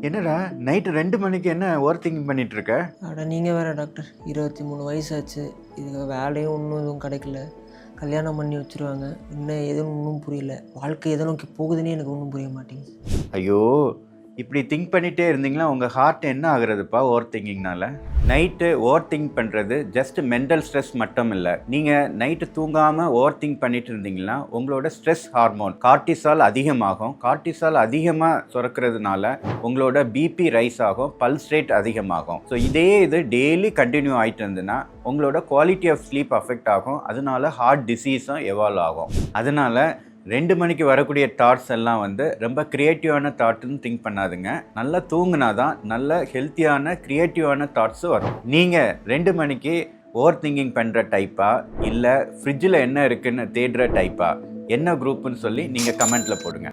என்னடா நைட்டு 2 மணிக்கு என்ன ஓவர் திங்கிங் பண்ணிட்டு இருக்க? அட நீங்கள் வேறு டாக்டர், 23 வயசாச்சு. இதுக்கு வேலையும் எதுவும் கிடைக்கல. கல்யாணம் பண்ணி வச்சுருவாங்க. இன்னும் எதுவும் ஒன்றும் புரியல. வாழ்க்கை எதை நோக்கி போகுதுன்னே எனக்கு ஒன்றும் புரிய மாட்டேங்குது. ஐயோ, இப்படி திங்க் பண்ணிகிட்டே இருந்தீங்களா உங்கள் ஹார்ட் என்ன ஆகுறதுப்பா ஓவர் திங்கிங்னால? நைட்டு ஓவர் திங்க் பண்ணுறது ஜஸ்ட் மென்டல் ஸ்ட்ரெஸ் மட்டும் இல்லை. நீங்கள் நைட்டு தூங்காமல் ஓவர் திங்க் பண்ணிட்டு இருந்தீங்கன்னா உங்களோட ஸ்ட்ரெஸ் ஹார்மோன் கார்டிசால் அதிகமாகும். கார்டிசால் அதிகமாக சுரக்கிறதுனால உங்களோட பிபி ரைஸ் ஆகும், பல்ஸ் ரேட் அதிகமாகும். ஸோ இது டெய்லி கண்டினியூ ஆகிட்டு இருந்ததுன்னா உங்களோட குவாலிட்டி ஆஃப் ஸ்லீப் அஃபெக்ட் ஆகும். அதனால ஹார்ட் டிசீஸும் எவால்வ் ஆகும். அதனால 2 மணிக்கு வரக்கூடிய தாட்ஸ் எல்லாம் ரொம்ப க்ரியேட்டிவான தாட்னு திங்க் பண்ணாதுங்க. நல்லா தூங்குனா தான் நல்ல ஹெல்த்தியான க்ரியேட்டிவான தாட்ஸு வரும். நீங்கள் 2 மணிக்கு ஓவர் திங்கிங் பண்ணுற டைப்பா இல்லை ஃப்ரிட்ஜில் என்ன இருக்குன்னு தேடுற டைப்பா, என்ன குரூப்புன்னு சொல்லி நீங்கள் கமெண்ட்டில் போடுங்க.